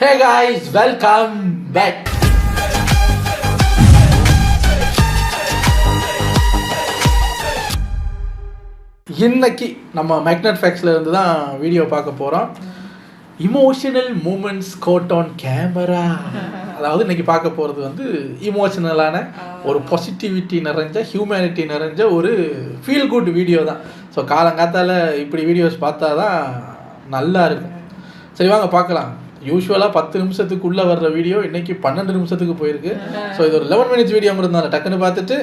Hey guys, welcome back. இன்னைக்கு நம்ம magnet ஃபேக்ஸ்ல இருந்து தான் வீடியோ பார்க்க போகிறோம். Emotional moments caught on camera. அதாவது இன்னைக்கு பார்க்க போகிறது வந்து இமோஷனலான ஒரு பாசிட்டிவிட்டி நிறைஞ்ச ஹியூமனிட்டி நிறைஞ்ச ஒரு ஃபீல் குட் வீடியோ தான். ஸோ காலங்காத்தால் இப்படி வீடியோஸ் பார்த்தா தான் நல்லா இருக்கும். சரி வாங்க பார்க்கலாம். யூஸ்வலாக 10 நிமிஷத்துக்குள்ளே வர்ற வீடியோ இன்னைக்கு 12 நிமிஷத்துக்கு போயிருக்கு. ஸோ இது ஒரு 11 மினிட்ஸ் வீடியோ இருந்தாலும் டக்குன்னு பார்த்துட்டு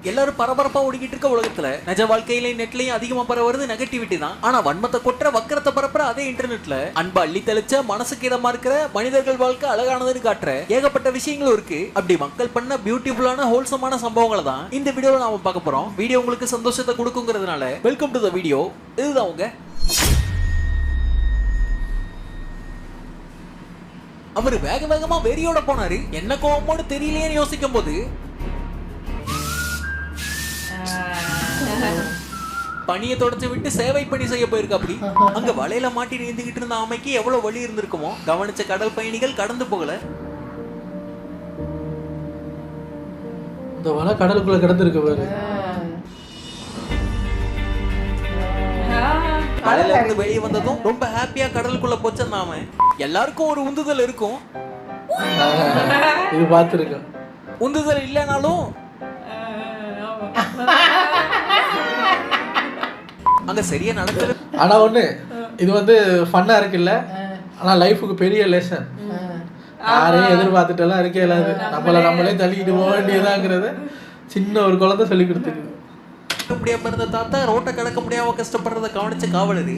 எல்லாரும் பரபரப்பா ஓடிக்கிட்டு இருக்க உலகத்துல நிஜ வாழ்க்கையில நெட்லயும் அதிகமா பரவுறது நெகட்டிவிட்டி தான். ஆனா வன்மத்தை கொட்டுற வக்கரத்தை பரப்புற அதே இன்டர்நெட்ல அன்பா அள்ளி தெளிச்ச மனசுக்கு இதமா இருக்கிற மனிதர்கள் வாழ்க்கை அழகானதுன்னு காட்டுற ஏகப்பட்ட விஷயங்களும் இருக்கு. அப்படி மக்கள் பண்ண பியூட்டிஃபுல்லான ஹோல்சமான சம்பவங்களை தான் இந்த வீடியோல நாம பார்க்க போறோம். வீடியோ உங்களுக்கு சந்தோஷத்தை கொடுக்குங்கிறதுனால வெல்கம் டு த வீடியோ. இதுதான் உங்க அவரு வேக வேகமா வெறியோட போனாரு. என்ன கோவமோடு தெரியலையேன்னு யோசிக்கும் போது பணியை தொடச்சு விட்டு சேவை பணி செய்ய போயிருக்கு. அப்படி அங்க வலையில மாட்டி நீந்துகிட்டு இருந்த ஆமைக்கு எவ்வளவு வலி இருந்திருக்குமோ கவனிச்ச கடல் பயணிகள் கடந்து போகல. இந்த வலை கடலுக்குள்ள கிடந்திருக்கு பாரு. கடல்ல இருந்து வெளியே வந்ததும் ரொம்ப ஹாப்பியா கடலுக்குள்ள போச்ச ஆமை. எல்லாருக்கும் ஒரு உந்துதல் இருக்கும். இது பார்த்துருக்கேன். உந்துதல் இல்லைனாலும் அங்க சரியா நடக்குது. ஆனா ஒண்ணு இது வந்து ஃபன்னா இருக்குல்ல, ஆனா லைஃபுக்கு பெரிய லெசன். யாரையும் எதிர்பார்த்துட்டு எல்லாம் இருக்கே இல்லாது, நம்மளே தள்ளிக்கிட்டு போக வேண்டியதாங்கிறத சின்ன ஒரு குழந்தை சொல்லி கொடுத்துருக்கு. முடியாம இருந்த தாத்தா ரோட்டை கடக்க முடியாம கஷ்டப்படுறத கவனிச்ச காவலரு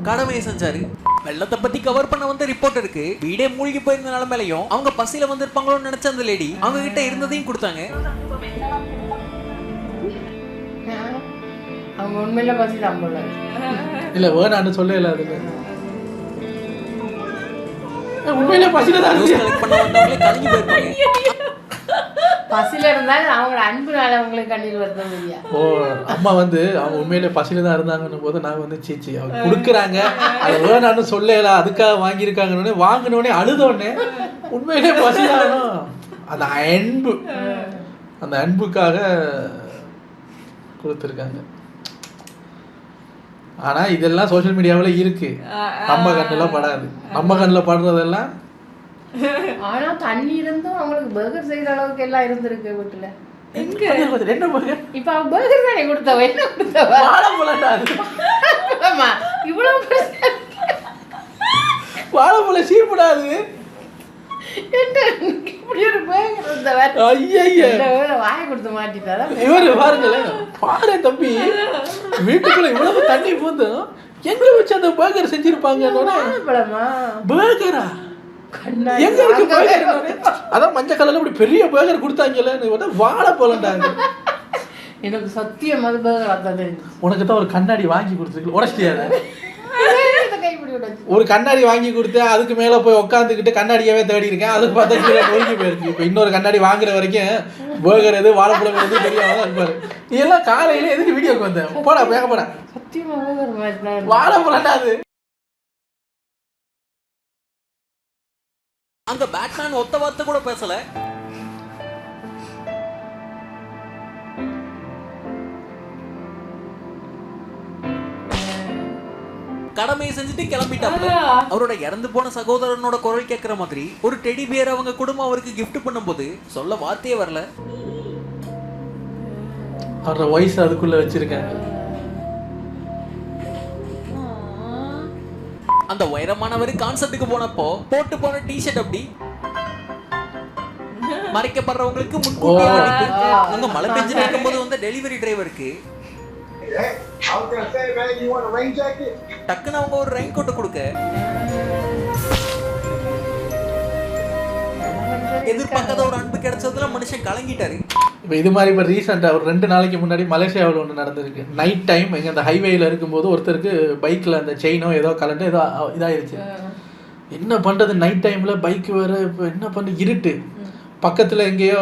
கடமையை செஞ்சாரு. வெள்ளத்தை பத்தி கவர் பண்ண வந்த ரிப்போர்ட்டருக்கு வீடே மூழ்கி போயிருந்த நிலைமையிலையும் அவங்க பசியில வந்திருப்பாங்களோன்னு நினைச்ச அந்த லேடி அவங்க கிட்ட இருந்ததையும் கொடுத்தாங்க. அவங்க உண்மையில பசி தான் போல இல்ல வேணான்னு சொல்ல இல்லாது. உண்மையில பசியில தான் கலெக்ட் பண்ண வந்தவங்களே கலங்கி போயிருப்பாங்க. பசியில இருந்தாலும் அவங்களோட அன்புனால அவங்களுக்கு கண்ணீர் வருது இல்லையா? ஓ அம்மா வந்து அவங்க உண்மையில பசியில தான் இருந்தாங்கன்னு போது நான் வந்து சீச்சி அவங்க கொடுக்குறாங்க அது வேணான்னு சொல்லல, அதுக்காக வாங்கியிருக்காங்கன்னு வாங்கினோடனே அழுதோடனே உண்மையிலே பசிதானும். அந்த அன்புக்காக கொடுத்துருக்காங்க. ஆனா இதெல்லாம் சோசியல் மீடியாவில் இருக்கு, நம்ம கண்ணில் படாது. நம்ம கண்ணில் படுறதெல்லாம் ஆனா தண்ணி இருந்தும் அவங்களுக்கு பர்கர் செய்யற அளவுக்கு எல்லாம் இருந்திருக்கு வீட்டுல. என்ன பர்கர்? இப்ப அவன் பர்கர் தானே கொடுத்தவ, என்ன கொடுத்தவ? இவ்வளவு வாழைப்பழ சீப்படாது. வாய கொடுத்து மாட்டிட்டாரா இவரு? பாருங்களேன், பாரு தம்பி, வீட்டுக்குள்ள இவ்வளவு தண்ணி பூந்தும் எங்க வச்சு அந்த பர்கர் செஞ்சிருப்பாங்க. பர்கரா எங்க இருக்கு பர்கர்? அதான் மஞ்சள் கலர்ல இப்படி பெரிய பர்கர் கொடுத்தாங்கல்ல, வாழைப்பழம்டாங்க. எனக்கு சத்தியம் அது பர்கர் அதான் தெரிஞ்சு. உனக்கு தான் ஒரு கண்ணாடி வாங்கி கொடுத்துருக்கு, உடச்சிட்டியா? ஒரு கண்ணாடி வாங்கி கொடுத்தேன், அதுக்கு மேல போய் உட்காந்துக்கிட்டு கண்ணாடியாவே தேடி இருக்கேன், அதுக்கு பார்த்தா கீழே நொறுங்கி போயிருக்கு. இப்ப இன்னொரு கண்ணாடி வாங்குற வரைக்கும் பர்கர் எது வாழைப்பழம் எது தெரியாம இருப்பாரு. நீ எல்லாம் காலையில எதுக்கு வீடியோக்கு வந்தேன்? போடா பேக போடா. சத்தியமா வாழைப்பழம் அது. அங்க பேட்மேன் ஒத்த வார்த்தை கூட பேசல. கடமையை செஞ்சுட்டு கிளம்பிட்டாங்க. அவரோட இறந்து போன சகோதரனோட குரல் கேட்கிற மாதிரி ஒரு டெடி பியர் அவங்க குடும்பம் அவருக்கு கிஃப்ட் பண்ணும்போது சொல்ல வார்த்தையே வரல. அவரோட வயசு அதுக்குள்ள வச்சிருக்காங்க. அந்த உயரமானவர் கான்சர்ட்டுக்கு போனப்போ போட்டு போன டிஷர்ட் அப்படி மறைக்கப்படுறவங்களுக்கு முன்கூட்டியே அங்க மழை பெஞ்சு இருக்கும் போது வந்த டெலிவரி டிரைவருக்கு டக்குன்னு அவங்க ஒரு ரெயின் கோட்டை கொடுக்க எதிர்பார்க்காத ஒரு அன்பு கிடைச்சதுல மனுஷன் கலங்கிட்டாரு. இப்போ இது மாதிரி இப்போ ரீசெண்டாக ஒரு 2 நாளைக்கு முன்னாடி மலேசியாவில் ஒன்று நடந்திருக்கு. நைட் டைம் எங்கள் அந்த ஹைவேயில் இருக்கும்போது ஒருத்தருக்கு பைக்கில் அந்த செயினோ ஏதோ கலண்டு ஏதோ இதாகிடுச்சு. என்ன பண்ணுறது, நைட் டைமில் பைக்கு வேறு, இப்போ என்ன பண்ணு, இருட்டு. பக்கத்தில் எங்கேயோ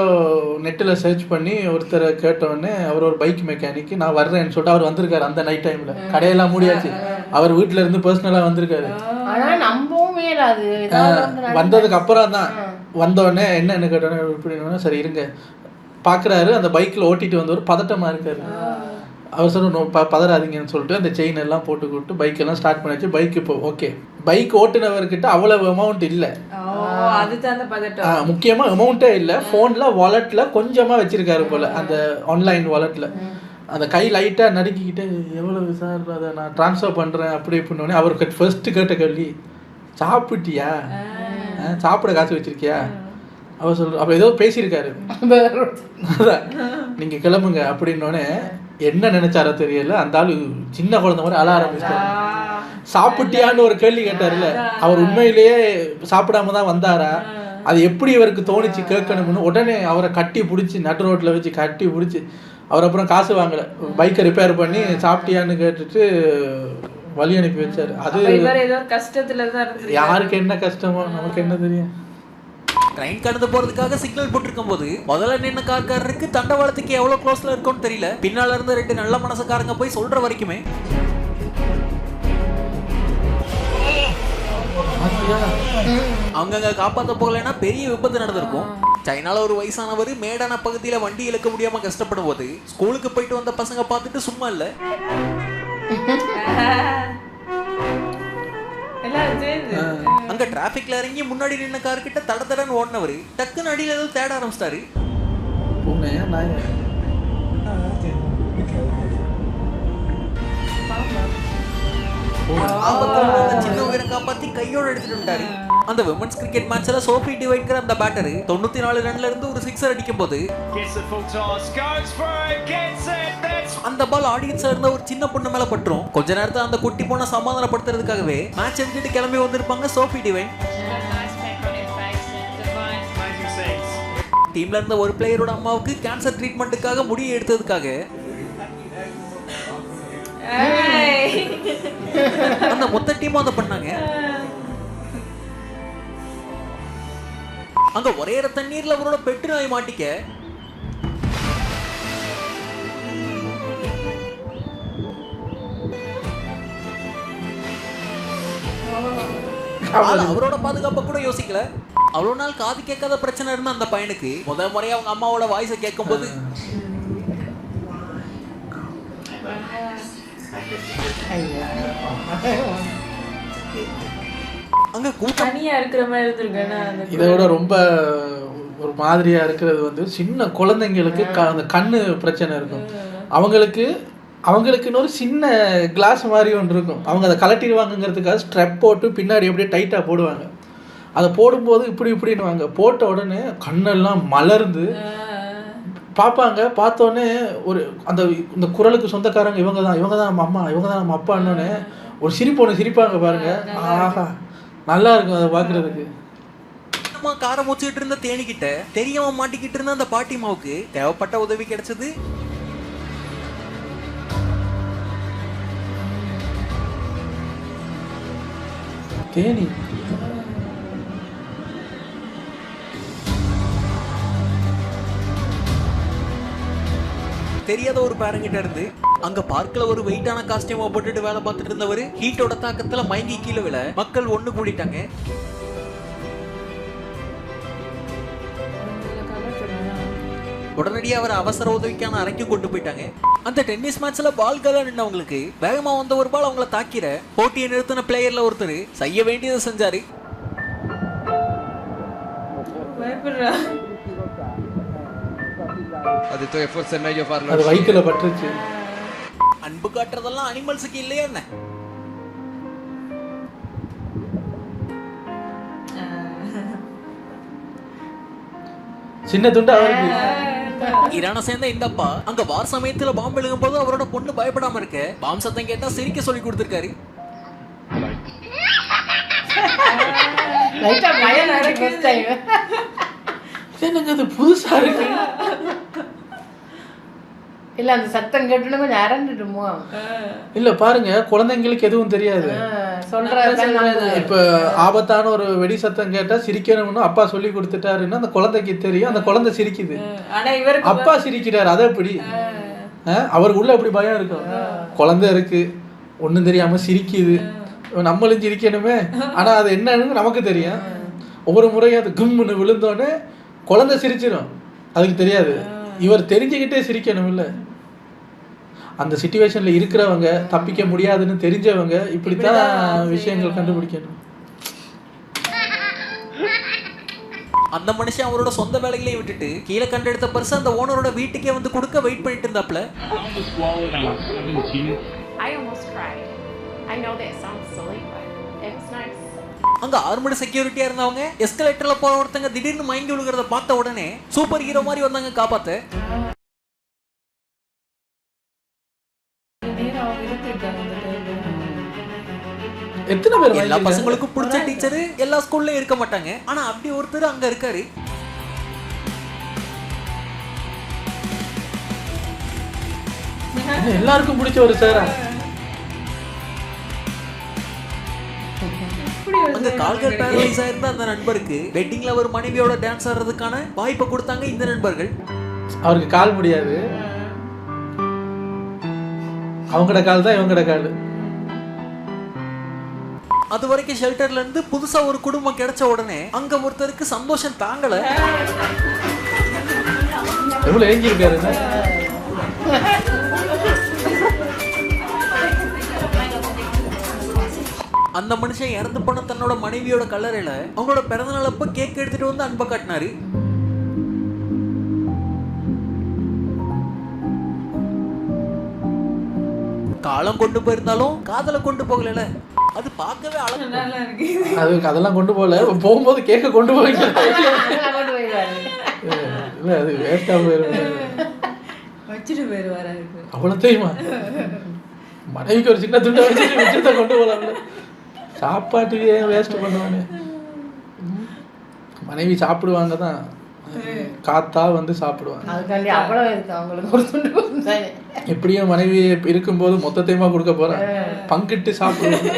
நெட்டில் சர்ச் பண்ணி ஒருத்தரை கேட்டோடனே அவர் ஒரு பைக் மெக்கானிக்கு நான் வர்றேன்னு சொல்லிட்டு அவர் வந்திருக்காரு. அந்த நைட் டைமில் கடையெல்லாம் மூடியாச்சு, அவர் வீட்டில் இருந்து பர்சனலாக வந்திருக்காரு. ஆனால் நம்பவும் மேலாது. வந்ததுக்கு அப்புறம் தான் வந்தோடனே என்னென்னு கேட்டோன்னே இப்படின்னா சரி இருங்க பார்க்குறாரு. அந்த பைக்கில் ஓட்டிகிட்டு வந்தவர் பதட்டமாக இருக்காரு. அவர் சொல்ல பதறாதீங்கன்னு சொல்லிட்டு அந்த செயின் எல்லாம் போட்டு கொடுத்து பைக்கெல்லாம் ஸ்டார்ட் பண்ணிச்சு. பைக் இப்போ ஓகே. பைக் ஓட்டுனவர்கிட்ட அவ்வளவு அமௌண்ட் இல்லை, முக்கியமாக அமௌண்ட்டே இல்லை. ஃபோனில் வாலெட்டில் கொஞ்சமாக வச்சுருக்காரு போல், அந்த ஆன்லைன் வாலெட்டில். அந்த கை லைட்டாக நடுக்கிக்கிட்டு எவ்வளவு சார் அதை நான் ட்ரான்ஸ்ஃபர் பண்ணுறேன் அப்படி இப்படின்னோடனே அவருக்கு ஃபர்ஸ்ட்டு கேட்ட கேள்வி சாப்பிட்டியா, சாப்பிட காசு வச்சுருக்கியா. அவர் சொல்ற அப்போ ஏதோ பேசியிருக்காரு, அதான் நீங்கள் கிளம்புங்க அப்படின்னோடனே என்ன நினைச்சாரோ தெரியல, அந்த ஆளு சின்ன குழந்தை மாதிரி அழ ஆரம்பிச்சிட்டாரு. சாப்பிட்டியான்னு ஒரு கேள்வி கேட்டார்ல, அவர் உண்மையிலேயே சாப்பிடாம தான் வந்தாரா, அது எப்படி இவருக்கு தோணிச்சு கேட்கணும்னு உடனே அவரை கட்டி பிடிச்சி நடு ரோட்டில் வச்சு கட்டி பிடிச்சி அவர் அப்புறம் காசு வாங்கலை, பைக்கை ரிப்பேர் பண்ணி சாப்பிட்டியான்னு கேட்டுட்டு வழி அனுப்பி வச்சாரு. அது கஷ்டத்துல தான் யாருக்கு என்ன கஷ்டமோ நமக்கு என்ன தெரியும். ட்ரெயின் கடந்து போறதுக்காக சிக்னல் போட்டிருக்கும் போது முதல்ல நின்ன கார்காரருக்கு தண்டவாளத்துக்கு எவ்வளவு க்ளோஸ்ல இருக்கும்னு தெரியல. பின்னால இருந்து 2 நல்ல மனசுக்காரங்க போய் சொல்ற வரைக்குமே அவங்க காப்பாற்ற போகலைன்னா பெரிய விபத்து நடந்திருக்கும். சைனால ஒரு வயசானவர் மேடான பகுதியில வண்டி இழுக்க முடியாம கஷ்டப்படும் போது ஸ்கூலுக்கு போயிட்டு வந்த பசங்க பார்த்துட்டு சும்மா இல்ல அங்க டிராபிக்ல இறங்கி முன்னாடி நின்ன கார் கிட்ட தடன்னு ஓடினவர் டக்குன்னு அடியில ஏதோ தேட ஆரம்பிச்சிட்டாரு. சின்ன உயிரை காப்பாத்தி கையோட எடுத்துட்டு வந்தாரு. அந்த விமன்ஸ் கிரிக்கெட் மேட்ச்ல சோஃபி டிவைன்கிற அந்த பேட்டர் 94 ரன்ல இருந்து ஒரு 6 அடிக்கும் போது அந்த பால் ஆடியன்ஸ்ல இருந்த ஒரு சின்ன பொண்ணு மேல பட்டுரும். கொஞ்ச நேரத்துல அந்த குட்டி பொண்ணை சமாதானப்படுத்துறதுக்காகவே மேட்ச் எடுத்துட்டு கிளம்பி வந்திருப்பாங்க சோஃபி டிவைன். டீம்ல இருந்த ஒரு பிளேயரோட அம்மாவுக்கு கேன்சர் ட்ரீட்மெண்ட்டுக்காக முடியை எடுத்ததுக்காக அந்த மொத்த டீமும் அதை பண்ணாங்க. அங்க ஒரே தண்ணீர்ல அவரோட பெட்டு நாய் மாட்டிக்க அவரோட பாதுகாப்பை கூட யோசிக்கல. அவ்வளவு நாள் காது கேட்காத பிரச்சனை இருந்த அந்த பையனுக்கு முதல் முறையா அவங்க அம்மாவோட வாய்ஸை கேட்கும் போது அங்க கூட்டணியா இருக்கிற மாதிரி இருந்திருக்கு. இதோட ரொம்ப ஒரு மாதிரியா இருக்கிறது வந்து சின்ன குழந்தைங்களுக்கு அந்த கண்ணு பிரச்சனை இருக்கும். அவங்களுக்குன்னு ஒரு சின்ன கிளாஸ் மாதிரி ஒன்று இருக்கும். அவங்க அதை கலட்டிடுவாங்கங்கிறதுக்காக ஸ்ட்ரெப் போட்டு பின்னாடி அப்படியே டைட்டாக போடுவாங்க. அதை போடும்போது இப்படின்னுவாங்க. போட்ட உடனே கண்ணெல்லாம் மலர்ந்து பார்ப்பாங்க. பார்த்தோன்னே ஒரு இந்த குரலுக்கு சொந்தக்காரங்க இவங்க தான் நம்ம அம்மா, இவங்க தான் நம்ம அப்பான்னொன்னே ஒரு சிரிப்பாங்க பாருங்க. ஆஹா, நல்லா இருக்கும் அதை பார்க்கறதுக்கு. காரை மூச்சுக்கிட்டு இருந்த தேனிக்கிட்ட தெரியாம மாட்டிக்கிட்டு இருந்த அந்த பாட்டிமாவுக்கு தேவைப்பட்ட உதவி கிடைச்சது. தேனி தெரியாத ஒரு பேரங்கிட்ட இருந்து அங்க பார்க்கல ஒரு வெயிட்டான காஸ்டியூமை போட்டுட்டு வேலை பார்த்துட்டு இருந்தவர் ஹீட்டோட தாக்கத்துல மயங்கி கீழே விழ மக்கள் ஒண்ணு கூடிட்டாங்க. உடனடியாக அவர் அவசர உதவிக்கான அறைக்கு கொண்டு போயிட்டாங்க. அந்த டென்னிஸ் மேட்ச்ல பால்களா நின்றவங்களுக்கு வேகமா வந்த ஒரு பால் அவங்கள தாக்கிற போட்டியை நிறுத்தின பிளேயர்ல ஒருத்தர் செய்ய வேண்டியதை செஞ்சாரு. அது வயித்துல பட்டுச்சு. அன்பு காட்டுறதெல்லாம் அனிமல்ஸுக்கு இல்லையா என்ன? சின்ன துண்டா அவருக்கு. ஈரான சேர்ந்த இந்த அப்பா அங்க வார் சமயத்துல பாம்பு எழுகும் போது அவரோட பொண்ணு பயப்படாம இருக்க பாம்பு சத்தம் கேட்டா சிரிக்க சொல்லி கொடுத்திருக்காரு. என்னங்க அது புதுசா இருக்கு. இல்ல அந்த சத்தம் கேட்டுன்னு கொஞ்சம் அரண்டுட்டுமோ. இல்ல பாருங்க, குழந்தைங்களுக்கு எதுவும் தெரியாது. சொல்றது இப்ப ஆபத்தான ஒரு வெடி சத்தம் கேட்டா சிரிக்கணும்னு அப்பா சொல்லி கொடுத்துட்டாருன்னா அந்த குழந்தைக்கு தெரியும், அந்த குழந்தை சிரிக்குது. ஆனா இவருக்கு அப்பா சிரிக்கிறாரு, அதை எப்படி அவருக்கு உள்ள எப்படி பயம் இருக்கும்? குழந்தை இருக்கு, ஒண்ணும் தெரியாம சிரிக்குது, நம்மளும் சிரிக்கணுமே. ஆனா அது என்னன்னு நமக்கு தெரியும். ஒவ்வொரு முறையும் அது கும்னு விழுந்தோடனே குழந்தை சிரிச்சிடும், அதுக்கு தெரியாது. இவர் தெரிஞ்சுக்கிட்டே சிரிக்கணும் இல்ல. அந்த சிச்சுவேஷன்ல இருக்கிறவங்க தப்பிக்க முடியாதுன்னு தெரிஞ்சவங்க இப்படித்தான் விஷயங்கள் கண்டுபிடிக்கணும். அந்த மனுஷன் அவரோட சொந்த வேலைகளையும் விட்டுட்டு கீழே கண்டெடுத்த பர்ஸ் அந்த ஓனரோட வீட்டுக்கே வந்து கொடுக்க வெயிட் பண்ணிட்டு இருந்தாப்ல. I almost cried. I know that sounds silly, but it was nice. அங்க ஆர்மடு செக்யூரிட்டியா இருந்தவங்க எஸ்கலேட்டர்ல போற ஒருத்தங்க திடீர்னு மயங்கி விழுகிறத பார்த்த உடனே சூப்பர் ஹீரோ மாதிரி வந்தாங்க காப்பாத்த. எத்தனை பேர் எல்லா பசங்களுக்கும் பிடிச்ச டீச்சர் எல்லா ஸ்கூல்லயும் இருக்க மாட்டாங்க. ஆனா அப்படி ஒருத்தர் அங்க இருக்காரு. எல்லாருக்கும் பிடிச்ச ஒரு சார். அந்த கால்கள் பேரலைஸ் ஆயிருந்த அந்த நண்பருக்கு வெட்டிங்ல ஒரு மனைவியோட டான்ஸ் ஆடுறதுக்கான வாய்ப்பை கொடுத்தாங்க இந்த நண்பர்கள். அவருக்கு கால் முடியாது, அவங்களோட கால் தான் இவங்களோட கால். அது வரைக்கும் ஷெல்டர்ல இருந்து புதுசா ஒரு குடும்பம் கிடைச்ச உடனே அங்க ஒருத்தருக்கு சந்தோஷம் தாங்கல. எவ்வளவு ஏங்கி இருக்காரு. அந்த மனுஷன் இறந்து போன தன்னோட மனைவியோட கல்லறையில அவங்களோட பிறந்தநாள் அப்ப கேக் எடுத்துட்டு வந்து அன்பை காட்டினாரு. காலம் கொண்டு போயிருந்தாலும் காதலை கொண்டு போகல. அது பார்க்கவே அழகா இருக்கு. அதுக்கு அதெல்லாம் கொண்டு போகல, போகும்போது கேக்க கொண்டு போய் இல்ல அது வேஸ்டா போயிடும். வச்சுட்டு போயிருவாரு. அவ்வளவு தெரியுமா? மனைவிக்கு ஒரு சின்ன துண்டை வச்சுட்டு மிச்சத்தை கொண்டு போகலாம்ல. சாப்பாட்டுக்கு ஏன் வேஸ்ட் பண்ணுவானே? மனைவி சாப்பிடுவாங்க தான், காத்தா வந்து சாப்பிடுவாங்க. அதுக்காண்டி அவ்வளவு இருக்கு அவங்களுக்கு ஒரு துண்டு. எப்படியும் மனைவி இருக்கும்போது மொத்தத்தையுமா கொடுக்க போறேன், பங்கிட்டு சாப்பிடுவாங்க.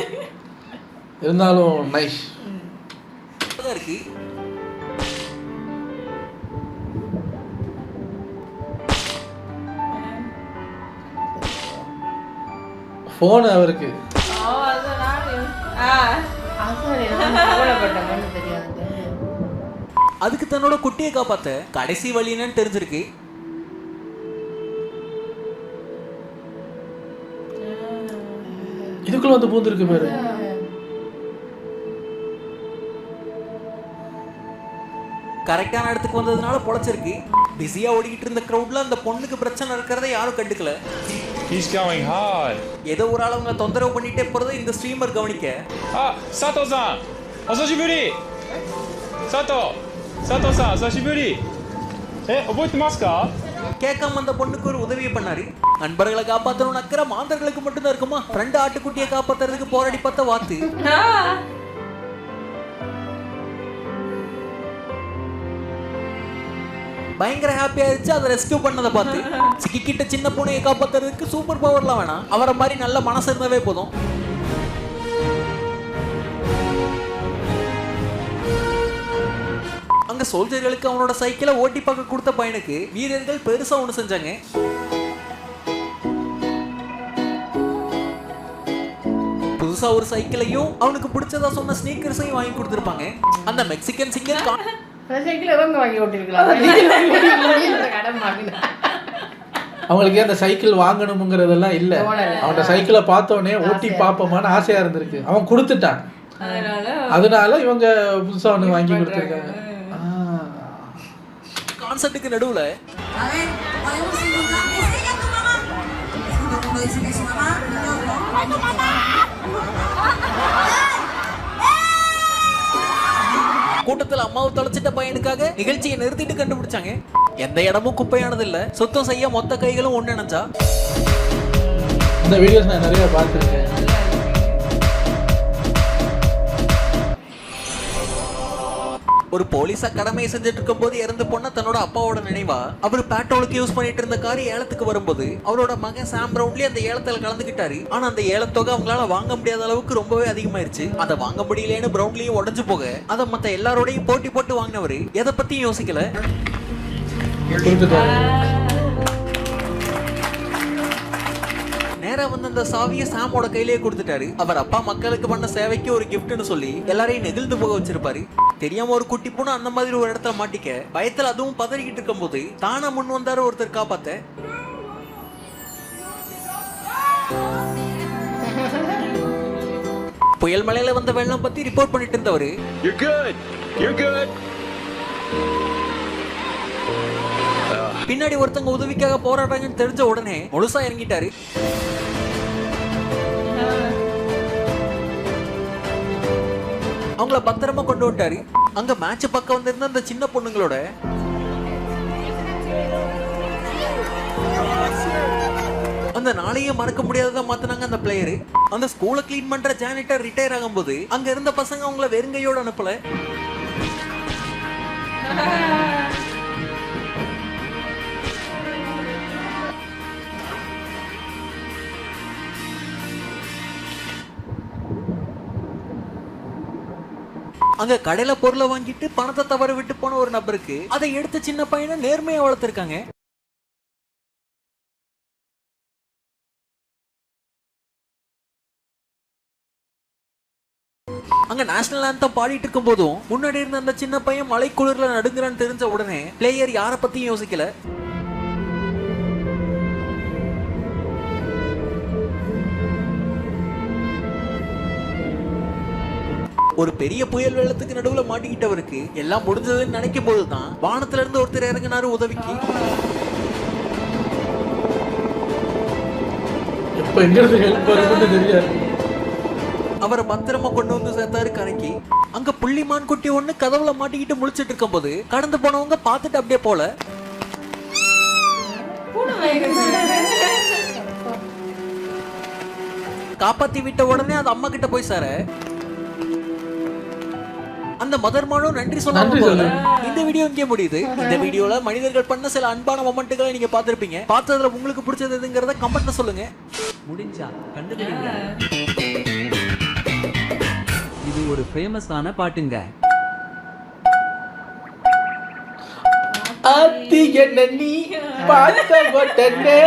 இருந்தாலும் நைஸ் இருக்கு. போன் அவருக்கு அதுக்கு தன்னோட குட்டியை காப்பாத்த கடைசி வழி என்னன்னு தெரிஞ்சிருக்கு. இதுக்குள்ள வந்து பூந்துருக்கு பாரு. கரெக்டான இடத்துக்கு வந்ததுனால பொழைச்சிருக்கு. பிஸியா ஓடிக்கிட்டு இருந்த கிரௌட்ல அந்த பொண்ணுக்கு பிரச்சனை இருக்கிறத யாரும் கண்டுக்கல. He's going hard. ஏதோ ஒரு ஆள் அவங்க தொந்தரவு பண்ணிட்டே போறதை இந்த ஸ்ட்ரீமர் கவனிக்க. Sato-san! Osashiburi! Sato-san, osashiburi! 覚えてますか? கேட்காம அந்த பொண்ணுக்கு ஒரு உதவியை பண்ணாரு. நண்பர்களை காப்பாற்றணும் அக்கறை மாந்தர்களுக்கு மட்டும்தான் இருக்குமா? ஃப்ரெண்ட் ஆட்டுக்குட்டியை காப்பாத்துறதுக்கு போராடி பார்த்த வாத்து. பயங்கர ஹாப்பி ஆயிடுச்சு அதை ரெஸ்கியூ பண்ணதை பார்த்து. சிக்கிக்கிட்ட சின்ன பூனையை காப்பாத்துறதுக்கு சூப்பர் பவர்லாம் வேணாம், அவரை மாதிரி நல்ல மனசு இருந்தாவே போதும். அங்க சோல்ஜர்களுக்கு அவனோட சைக்கிளை ஓட்டி பார்க்க கொடுத்த பையனுக்கு வீரர்கள் பெருசா ஒண்ணு செஞ்சாங்க. புதுசா ஒரு சைக்கிளையும் அவனுக்கு பிடிச்சதா சொன்ன ஸ்னீக்கர்ஸையும் வாங்கி கொடுத்துருப்பாங்க. அந்த மெக்சிகன் சிங்கர் அவங்களுக்கு அந்த சைக்கிள் வாங்கணுங்கிறதெல்லாம் இல்ல, அவனோட சைக்கிளை பார்த்தோன்னே ஓட்டி பாப்போமான்னு ஆசையா இருந்திருக்கு, அவன் கொடுத்துட்டான். அதனால இவங்க புதுசா ஒண்ணு வாங்கி கொடுத்துருக்காங்க. கான்செப்ட்டுக்கு நடுவுல கூட்டத்தில் அம்மாவை தொலைச்சிட்ட பையனுக்காக நிகழ்ச்சியை நிறுத்திட்டு கண்டுபிடிச்சாங்க. எந்த இடமும் குப்பையானது இல்ல, சுத்தம் செய்ய மொத்த கைகளும் ஒண்ணு நினைச்சா. இந்த வீடியோஸ் நான் நிறைய பார்த்துருக்கேன். ஒரு போலீஸா கடமையை செஞ்சுட்டு இருக்கும் போது இறந்து போன தன்னோட அப்பாவோட நினைவா அவர் பெட்ரோலுக்கு யூஸ் பண்ணிட்டு இருந்த கார் ஏலத்துக்கு வரும்போது அவரோட மகன் சாம் பிரவுன்லி அந்த ஏலத்துல கலந்துக்கிட்டாரு. ஆனா அந்த ஏலத்தொகை அவங்களால வாங்க முடியாத அளவுக்கு ரொம்பவே அதிகமாயிருச்சு. அதை வாங்க முடியலன்னு பிரவுன்லியும் உடஞ்சு போக அதை மத்த எல்லாரோடையும் போட்டி போட்டு வாங்கினவரு எதை பத்தியும் யோசிக்கல. நேரா வந்து அந்த சாவியை சாமோட கையிலேயே கொடுத்துட்டாரு. அவர் அப்பா மக்களுக்கு பண்ண சேவைக்கு ஒரு கிஃப்ட்னு சொல்லி எல்லாரையும் நெகிழ்ந்து போக வச்சிருப்பாரு. தெரியாம ஒரு குட்டி பொண்ணு அந்த மாதிரி ஒரு இடத்துல மாட்டிக்க பயத்துல அதுவும் பதறிக்கிட்டு இருக்கும் போது தானா முன் வந்தாரு ஒருத்தர் காப்பாத்த. புயல் மலையில வந்த வெள்ளம் பத்தி ரிப்போர்ட் பண்ணிட்டு இருந்தவரு பின்னாடி ஒருத்தங்க உதவிக்காக போராடுறாங்கன்னு தெரிஞ்ச உடனே முழுசா இறங்கிட்டாரு. அவங்கள பத்திரமா கொண்டு விட்டாரு. அங்க மேட்ச் பக்கம் வந்திருந்த அந்த சின்ன பொண்ணுங்களோட அந்த நாளையே மறக்க முடியாததா மாத்தினாங்க அந்த பிளேயரு. அந்த ஸ்கூலை கிளீன் பண்ற ஜானிட்டர் ரிட்டையர் ஆகும்போது அங்க இருந்த பசங்க அவங்கள வெறுங்கையோட அனுப்பல. அங்க கடையில பொருளை வாங்கிட்டு பணத்தை தவற விட்டு போன ஒரு நபருக்கு அதை எடுத்த சின்ன பையனை நேர்மையா வளர்த்திருக்காங்க. அங்க நேஷனல் ஆந்தம் பாடிட்டு இருக்கும் போதும் முன்னாடி இருந்த அந்த சின்ன பையன் மலை குளிர்ல நடுங்குறான்னு தெரிஞ்ச உடனே பிளேயர் யார பத்தியும் யோசிக்கல. ஒரு பெரிய புயல் வெள்ளத்துக்கு நடுவுல மாட்டிக்கிட்டவருக்கு எல்லாம் முடிஞ்சதுன்னு நினைக்கும் போதுதான் வானத்துல இருந்து ஒருத்தர் இறங்கினாரு உதவிக்கு. எப்ப எங்க இருந்து ஹெல்ப் வரும்னு தெரியாது. அவரை பத்திரமா கொண்டு வந்து சேர்த்தாரு கரைக்கு. அங்க புள்ளிமான் குட்டி ஒண்ணு கதவுல மாட்டிக்கிட்டு முழிச்சிட்டு இருக்கும் போது கடந்து போனவங்க பாத்துட்டு அப்படியே போல. காப்பாத்தி விட்ட உடனே அது அம்மா கிட்ட போய் சார அந்த மதர்மானும் நன்றி சொல்லாம இந்த வீடியோ இங்கே முடியுது. இந்த வீடியோல மனிதர்கள் பண்ண சில அன்பான மொமெண்ட்டுகளை நீங்க பார்த்திருப்பீங்க. பார்த்ததுல உங்களுக்கு பிடிச்சது எதுங்கிறத கமெண்ட்ல சொல்லுங்க. முடிஞ்சா கண்டுபிடிங்க. இது ஒரு ஃபேமஸான பாட்டுங்க. ஆத்தி என்ன நீ பாத்த போட்டனே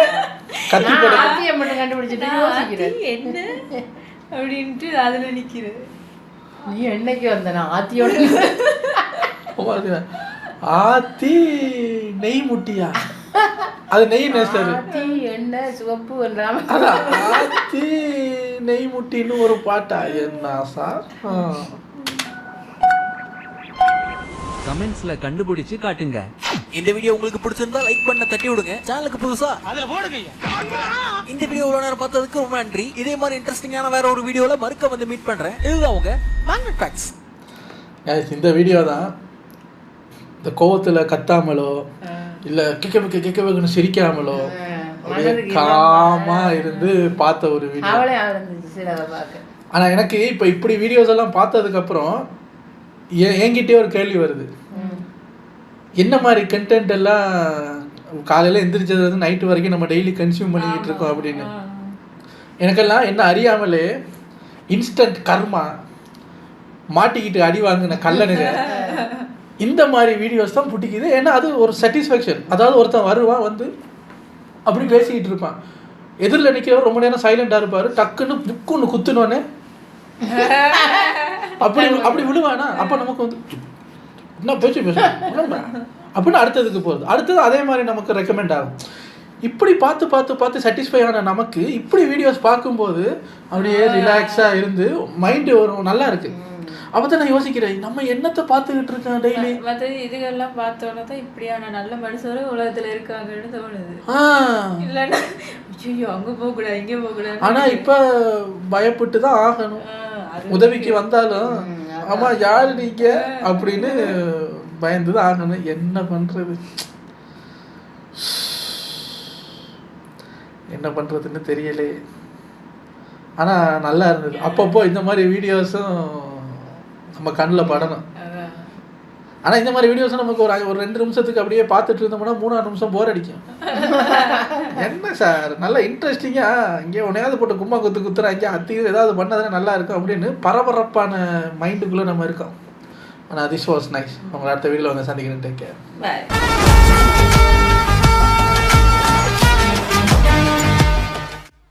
கத்தி போட ஆத்தியை மட்டும் கண்டுபிடிச்சிட்டு யோசிக்கிறேன் என்ன அப்படின்ட்டு அதுல நிக்கிறது. நீ என்னைக்கு வந்தனா ஆத்தியோட ஆத்தி நெய் முட்டியா? அது நெய் நேசரு. ஆத்தி எண்ணெய் சிவப்பு என்றாம அதான் ஆத்தி நெய் முட்டின்னு ஒரு பாட்டா? என்ன சார்? கமெண்ட்ஸ்ல கண்டுபிடிச்சு காட்டுங்க. இந்த வீடியோ உங்களுக்கு பிடிச்சிருந்தா லைக் பண்ண தட்டி விடுங்க. சேனலுக்கு புதுசா அதுல போடுங்க. இந்த வீடியோ இவ்வளவு நேரம் பார்த்ததுக்கு ரொம்ப நன்றி. இதே மாதிரி இன்ட்ரெஸ்டிங்கான வேற ஒரு வீடியோல மறுக்க வந்து மீட் பண்றேன். இதுதான் உங்க மேக்னெட் ஃபேக்ட்ஸ். இந்த வீடியோ தான் இந்த கோவத்துல கத்தாமலோ இல்ல கிக்கன்னு சிரிக்காமலோ காமா இருந்து பார்த்த ஒரு வீடியோ. அவளே ஆரம்பிச்சு சிலதை பார்க்க. ஆனா எனக்கு இப்ப இப்படி வீடியோஸ் எல்லாம் பார்த்ததுக்கு அப்புறம் என்கிட்டே ஒரு கேள்வி வருது. என்ன மாதிரி கண்டென்ட் எல்லாம் காலையில் எந்திரிச்சது வந்து நைட்டு வரைக்கும் நம்ம டெய்லி கன்சியூம் பண்ணிக்கிட்டு இருக்கோம் அப்படின்னு. எனக்கெல்லாம் என்ன அறியாமலே இன்ஸ்டன்ட் கர்மா, மாட்டிக்கிட்டு அடி வாங்கின கல்லனுங்க, இந்த மாதிரி வீடியோஸ் தான் பிடிக்குது. ஏன்னா அது ஒரு சாட்டிஸ்ஃபேக்ஷன். அதாவது ஒருத்தன் வருவான் வந்து அப்படி பேசிக்கிட்டு இருப்பான், எதிரில் நிற்கிறவர் ரொம்ப நேரம் சைலண்டாக இருப்பார், டக்குன்னு புக்குன்னு குத்துனோன்னே அப்படி விழுவானா, அப்போ நமக்கு வந்து என்ன பேச்சு அப்படின்னு அடுத்ததுக்கு போகிறது. அடுத்தது அதே மாதிரி நமக்கு ரெக்கமெண்ட் ஆகும். இப்படி பார்த்து சாட்டிஸ்ஃபை ஆன நமக்கு இப்படி வீடியோஸ் பார்க்கும்போது அப்படியே ரிலாக்ஸாக இருந்து மைண்டு ஒரு நல்லா இருக்குது. அப்போ தான் நான் யோசிக்கிறேன், நம்ம என்னத்தை பார்த்துக்கிட்டு இருக்கோம் டெய்லி. மற்ற இதுகள்லாம் பார்த்தோன்னா தான் இப்படியான நல்ல மனுஷரும் உலகத்தில் இருக்காங்கன்னு தோணுது. இல்லைன்னா ஐயோ அங்கே போகக்கூடாது இங்கே போகக்கூடாது. ஆனால் இப்போ பயப்பட்டு தான் ஆகணும். உதவிக்கு வந்தாலும் ஆமா யாரு நீங்க அப்படின்னு பயந்து தான் ஆகணும். என்ன பண்றது, என்ன பண்றதுன்னு தெரியலே. ஆனா நல்லா இருந்தது. அப்பப்போ இந்த மாதிரி வீடியோஸும் நம்ம கண்ணில் படணும். ஆனால் இந்த மாதிரி வீடியோஸ் நமக்கு ஒரு 2 நிமிஷத்துக்கு அப்படியே பார்த்துட்டு இருந்தோம்னா 3 நிமிஷம் போர் அடிக்கும். என்ன சார் நல்லா இன்ட்ரெஸ்டிங்காக இங்கே உனையாவது போட்டு கும்மா குத்துறாங்க, அத்தியும் ஏதாவது பண்ணதுன்னா நல்லா இருக்கும் அப்படின்னு பரபரப்பான மைண்டுக்குள்ளே நம்ம இருக்கோம். ஆனால் திஸ் வாஸ் நைஸ். உங்களை அடுத்த வீடியோவில் வந்து சந்திக்கிறேன். Take care. பாய்.